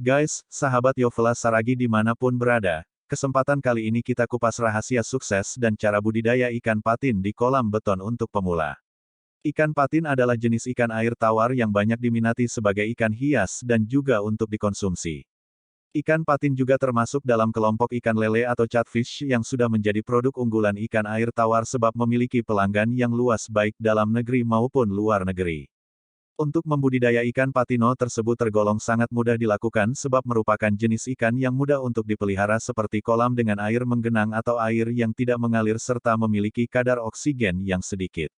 Guys, sahabat Yovela Saragi dimanapun berada, kesempatan kali ini kita kupas rahasia sukses dan cara budidaya ikan patin di kolam beton untuk pemula. Ikan patin adalah jenis ikan air tawar yang banyak diminati sebagai ikan hias dan juga untuk dikonsumsi. Ikan patin juga termasuk dalam kelompok ikan lele atau catfish yang sudah menjadi produk unggulan ikan air tawar sebab memiliki pelanggan yang luas baik dalam negeri maupun luar negeri. Untuk membudidaya ikan patino tersebut tergolong sangat mudah dilakukan sebab merupakan jenis ikan yang mudah untuk dipelihara seperti kolam dengan air menggenang atau air yang tidak mengalir serta memiliki kadar oksigen yang sedikit.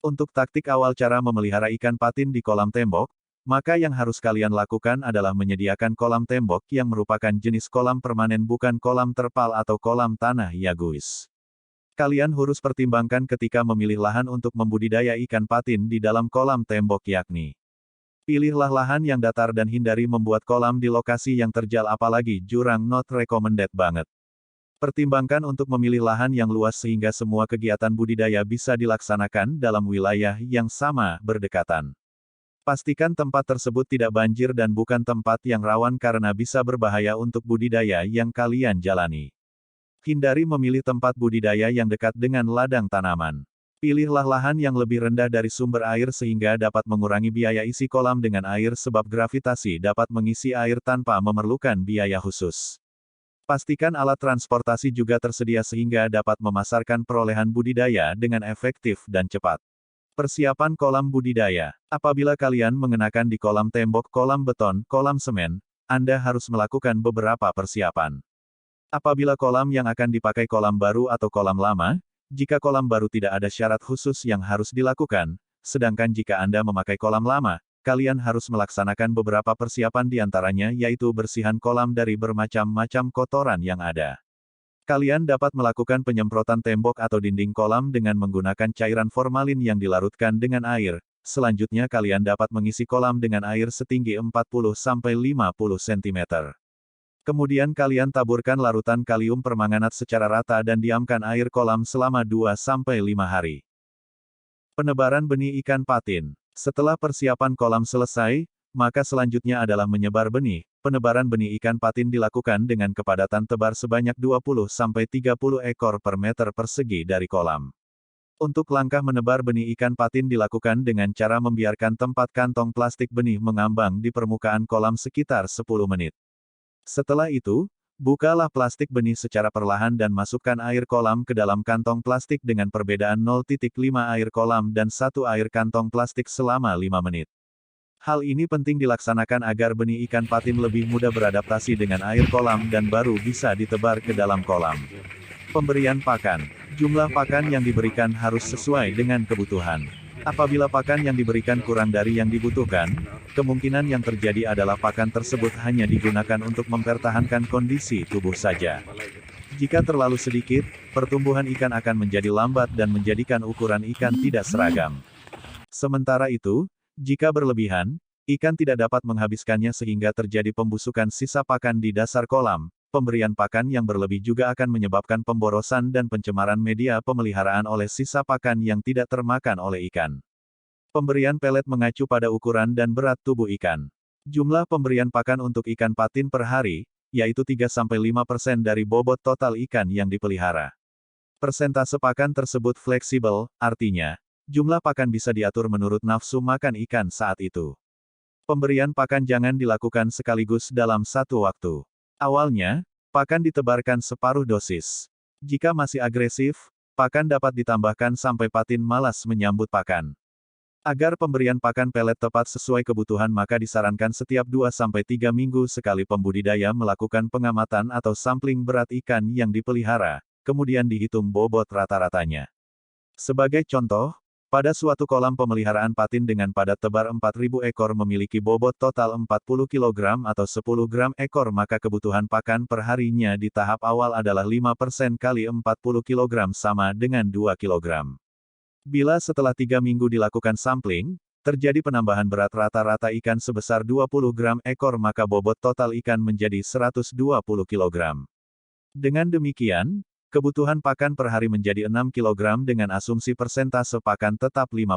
Untuk taktik awal cara memelihara ikan patin di kolam tembok, maka yang harus kalian lakukan adalah menyediakan kolam tembok yang merupakan jenis kolam permanen bukan kolam terpal atau kolam tanah ya guys. Kalian harus pertimbangkan ketika memilih lahan untuk membudidaya ikan patin di dalam kolam tembok yakni. Pilihlah lahan yang datar dan hindari membuat kolam di lokasi yang terjal apalagi jurang not recommended banget. Pertimbangkan untuk memilih lahan yang luas sehingga semua kegiatan budidaya bisa dilaksanakan dalam wilayah yang sama berdekatan. Pastikan tempat tersebut tidak banjir dan bukan tempat yang rawan karena bisa berbahaya untuk budidaya yang kalian jalani. Hindari memilih tempat budidaya yang dekat dengan ladang tanaman. Pilihlah lahan yang lebih rendah dari sumber air sehingga dapat mengurangi biaya isi kolam dengan air sebab gravitasi dapat mengisi air tanpa memerlukan biaya khusus. Pastikan alat transportasi juga tersedia sehingga dapat memasarkan perolehan budidaya dengan efektif dan cepat. Persiapan kolam budidaya. Apabila kalian mengenakan di kolam tembok, kolam beton, kolam semen, Anda harus melakukan beberapa persiapan. Apabila kolam yang akan dipakai kolam baru atau kolam lama, jika kolam baru tidak ada syarat khusus yang harus dilakukan, sedangkan jika Anda memakai kolam lama, kalian harus melaksanakan beberapa persiapan diantaranya yaitu bersihan kolam dari bermacam-macam kotoran yang ada. Kalian dapat melakukan penyemprotan tembok atau dinding kolam dengan menggunakan cairan formalin yang dilarutkan dengan air. Selanjutnya kalian dapat mengisi kolam dengan air setinggi 40-50 cm. Kemudian kalian taburkan larutan kalium permanganat secara rata dan diamkan air kolam selama 2-5 hari. Penebaran benih ikan patin. Setelah persiapan kolam selesai, maka selanjutnya adalah menyebar benih. Penebaran benih ikan patin dilakukan dengan kepadatan tebar sebanyak 20-30 ekor per meter persegi dari kolam. Untuk langkah menebar benih ikan patin dilakukan dengan cara membiarkan tempat kantong plastik benih mengambang di permukaan kolam sekitar 10 menit. Setelah itu, bukalah plastik benih secara perlahan dan masukkan air kolam ke dalam kantong plastik dengan perbedaan 0,5 air kolam dan 1 air kantong plastik selama 5 menit. Hal ini penting dilaksanakan agar benih ikan patin lebih mudah beradaptasi dengan air kolam dan baru bisa ditebar ke dalam kolam. Pemberian pakan. Jumlah pakan yang diberikan harus sesuai dengan kebutuhan. Apabila pakan yang diberikan kurang dari yang dibutuhkan, kemungkinan yang terjadi adalah pakan tersebut hanya digunakan untuk mempertahankan kondisi tubuh saja. Jika terlalu sedikit, pertumbuhan ikan akan menjadi lambat dan menjadikan ukuran ikan tidak seragam. Sementara itu, jika berlebihan, ikan tidak dapat menghabiskannya sehingga terjadi pembusukan sisa pakan di dasar kolam. Pemberian pakan yang berlebih juga akan menyebabkan pemborosan dan pencemaran media pemeliharaan oleh sisa pakan yang tidak termakan oleh ikan. Pemberian pelet mengacu pada ukuran dan berat tubuh ikan. Jumlah pemberian pakan untuk ikan patin per hari, yaitu 3-5% dari bobot total ikan yang dipelihara. Persentase pakan tersebut fleksibel, artinya, jumlah pakan bisa diatur menurut nafsu makan ikan saat itu. Pemberian pakan jangan dilakukan sekaligus dalam satu waktu. Awalnya, pakan ditebarkan separuh dosis. Jika masih agresif, pakan dapat ditambahkan sampai patin malas menyambut pakan. Agar pemberian pakan pelet tepat sesuai kebutuhan maka disarankan setiap 2-3 minggu sekali pembudidaya melakukan pengamatan atau sampling berat ikan yang dipelihara, kemudian dihitung bobot rata-ratanya. Sebagai contoh, pada suatu kolam pemeliharaan patin dengan padat tebar 4.000 ekor memiliki bobot total 40 kg atau 10 gram ekor maka kebutuhan pakan per harinya di tahap awal adalah 5% kali 40 kg sama dengan 2 kg. Bila setelah 3 minggu dilakukan sampling, terjadi penambahan berat rata-rata ikan sebesar 20 gram ekor maka bobot total ikan menjadi 120 kg. Dengan demikian, kebutuhan pakan per hari menjadi 6 kg dengan asumsi persentase pakan tetap 5%.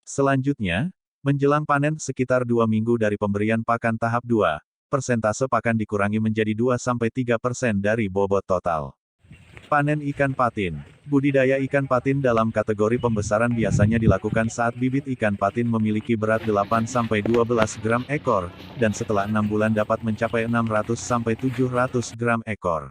Selanjutnya, menjelang panen sekitar 2 minggu dari pemberian pakan tahap 2, persentase pakan dikurangi menjadi 2-3% dari bobot total. Panen ikan patin. Budidaya ikan patin dalam kategori pembesaran biasanya dilakukan saat bibit ikan patin memiliki berat 8-12 gram ekor, dan setelah 6 bulan dapat mencapai 600-700 gram ekor.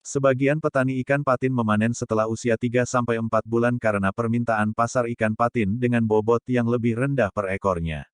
Sebagian petani ikan patin memanen setelah usia 3-4 bulan karena permintaan pasar ikan patin dengan bobot yang lebih rendah per ekornya.